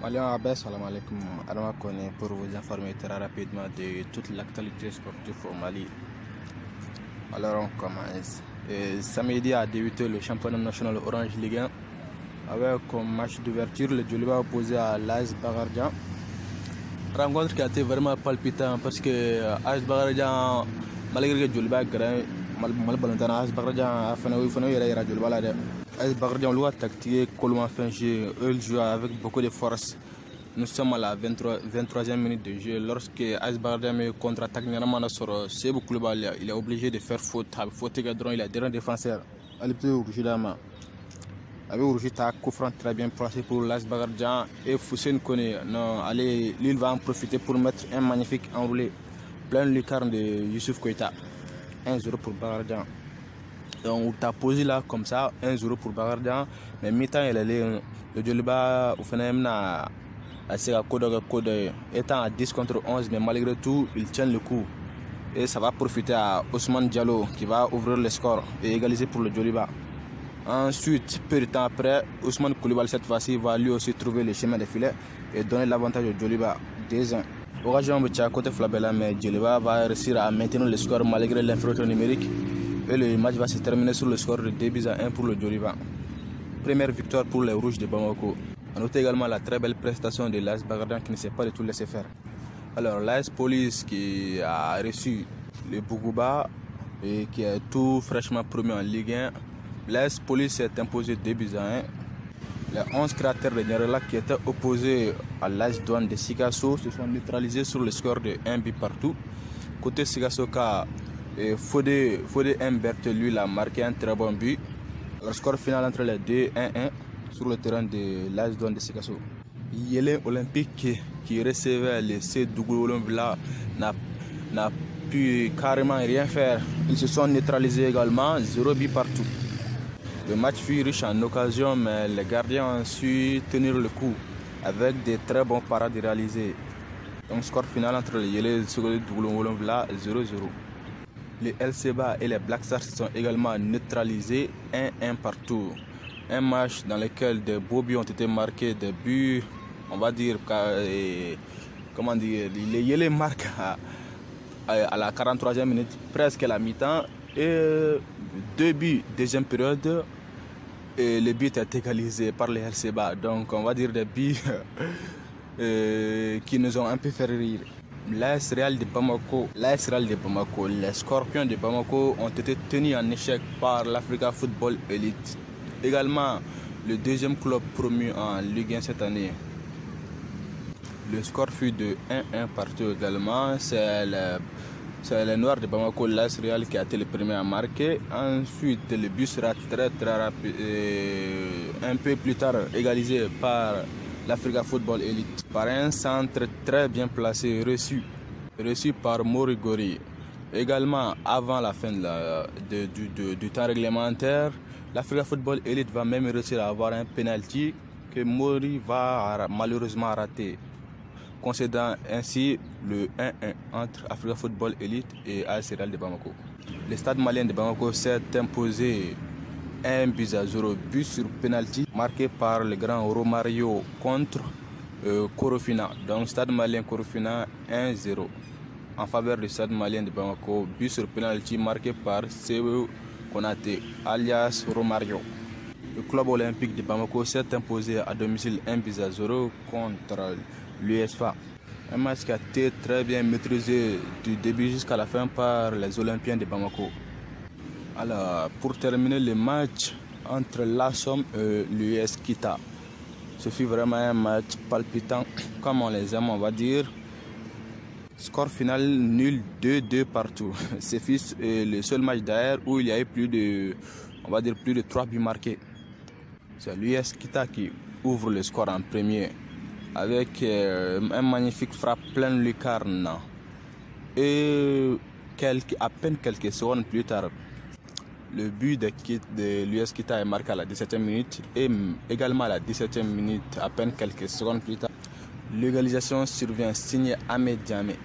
Malion Abbas, salam alaikum. Adama Kone pour vous informer très rapidement de toute l'actualité sportive au Mali. Alors on commence. Samedi a débuté le championnat national Orange Ligue 1 avec comme match d'ouverture le Djoliba opposé à l'AS Bagardian. Rencontre qui a été vraiment palpitante parce que AS Bagardian, malgré que Djoliba gagne, AS Bagardian a fait Djoliba là. AS Bagardian lui a tactiqué Colombo fin jeu, eux jouent avec beaucoup de force. Nous sommes à la 23e minute de jeu lorsque AS Bagardian contre-attaque sur Sebou Koulibaly, il est obligé de faire faute. Faute il a dernier défenseur. Avec un coup franc très bien placé pour l'AS Bagardian et Foussine Kone. Non, allez, Lille va en profiter pour mettre un magnifique enroulé. Plein lucarne de Youssouf Koïta. 1-0 pour Bagardian. Donc, tu as posé là comme ça, 1-0 pour Bagardian. Mais mi-temps, il allait le Djoliba au phénomène étant à 10 contre 11, mais malgré tout, il tient le coup. Et ça va profiter à Ousmane Diallo qui va ouvrir le score et égaliser pour le Djoliba. Ensuite, peu de temps après, Ousmane Koulibaly cette fois-ci va lui aussi trouver le chemin des filets et donner l'avantage au Djoliba. 2-1. Orageon à côté Flabella, mais Djoliba va réussir à maintenir le score malgré l'infériorité numérique. Et le match va se terminer sur le score de 2-1 pour le Djoliba. Première victoire pour les Rouges de Bamako. On note également la très belle prestation de l'AS Bagardian qui ne s'est pas du tout laissé faire. Alors l'AS Police qui a reçu le Bougouba et qui est tout fraîchement promu en Ligue 1. L'AS Police s'est imposé 2-1. Les 11 cratères de Nyarela qui étaient opposés à l'AS Douane de Sikasso se sont neutralisés sur le score de 1 but partout. Côté Sikasso, Fodé Mberte lui a marqué un très bon but. Le score final entre les deux 1-1 sur le terrain de l'AS Douane de Sikasso. Yélé Olympique qui recevait le C-Dougou n'a pu carrément rien faire. Ils se sont neutralisés également, 0 but partout. Le match fut riche en occasions, mais les gardiens ont su tenir le coup avec des très bons parades réalisées. Donc score final entre les Yélé et le Dougou 0-0. Les LCBA et les Black Stars sont également neutralisés 1-1 partout. Un match dans lequel des beaux buts ont été marqués, des buts, on va dire, les Yélé marquent à la 43e minute, presque à la mi-temps, et 2 buts, deuxième période, et le but est égalisé par les LCBA. Donc on va dire des buts qui nous ont un peu fait rire. L'AS Real de Bamako, les Scorpions de Bamako ont été tenus en échec par l'Africa Football Elite. Également, le deuxième club promu en Ligue 1 cette année. Le score fut de 1-1 partout également. C'est le Noir de Bamako, l'AS Real, qui a été le premier à marquer. Ensuite, le but sera très rapide. Un peu plus tard, égalisé par l'Africa Football Elite par un centre très bien placé reçu par Morigori. Également, avant la fin du temps réglementaire, l'Africa Football Elite va même réussir à avoir un penalty que Mori va malheureusement rater, concédant ainsi le 1-1 entre Africa Football Elite et AS Real de Bamako. Le stade malien de Bamako s'est imposé 1-0, but sur penalty marqué par le grand Romario contre Korofina. Donc stade malien Korofina 1-0 en faveur du stade malien de Bamako, but sur penalty marqué par Sebou Konaté alias Romario. Le club olympique de Bamako s'est imposé à domicile 1-0 contre l'USFA. Un match qui a été très bien maîtrisé du début jusqu'à la fin par les Olympiens de Bamako. Alors, pour terminer le match entre l'Assom et l'US Kita, ce fut vraiment un match palpitant, comme on les aime, on va dire. Score final nul 2-2 partout. Ce fut le seul match d'ailleurs où il y a eu plus de 3 buts marqués. C'est l'US Kita qui ouvre le score en premier avec un magnifique frappe plein lucarne. Et à peine quelques secondes plus tard, le but de l'US Kita est marqué à la 17e minute et également à la 17e minute, à peine quelques secondes plus tard, l'égalisation survient signée Ahmed Diamé.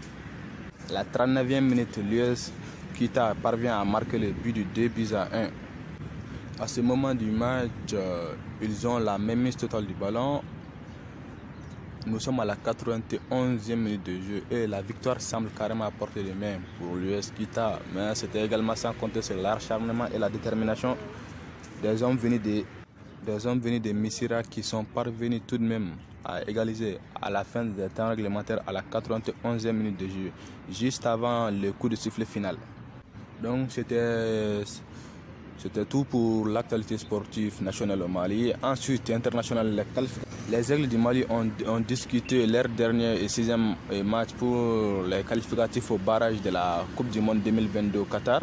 À la 39e minute, l'US Kita parvient à marquer le but du 2-1. À ce moment du match, ils ont la même mise totale du ballon. Nous sommes à la 91e minute de jeu et la victoire semble carrément à portée de main pour l'US Kita. Mais c'était également sans compter sur l'acharnement et la détermination des hommes venus de Missira qui sont parvenus tout de même à égaliser à la fin des temps réglementaires à la 91e minute de jeu, juste avant le coup de sifflet final. Donc c'était tout pour l'actualité sportive nationale au Mali. Ensuite, international, les Aigles du Mali ont discuté leur dernier et 6e match pour les qualificatifs au barrage de la Coupe du Monde 2022 au Qatar.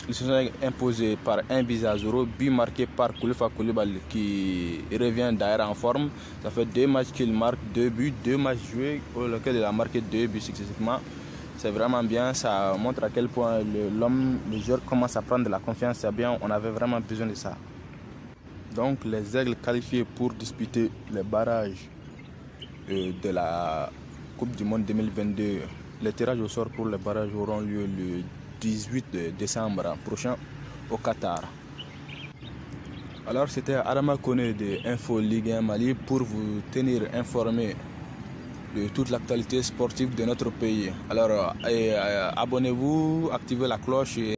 Ils se sont imposés par 1-0, but marqué par Koulifa Koulibaly qui revient d'ailleurs en forme. Ça fait 2 matchs qu'il marque 2 buts, 2 matchs joués pour lesquels il a marqué 2 buts successivement. C'est vraiment bien, ça montre à quel point le joueur commence à prendre de la confiance. C'est bien, on avait vraiment besoin de ça. Donc les Aigles qualifiés pour disputer les barrages de la Coupe du Monde 2022. Les tirages au sort pour les barrages auront lieu le 18 décembre prochain au Qatar. Alors c'était Adama Kone de Info Ligue 1 Mali pour vous tenir informé de toute l'actualité sportive de notre pays. Alors abonnez-vous, activez la cloche et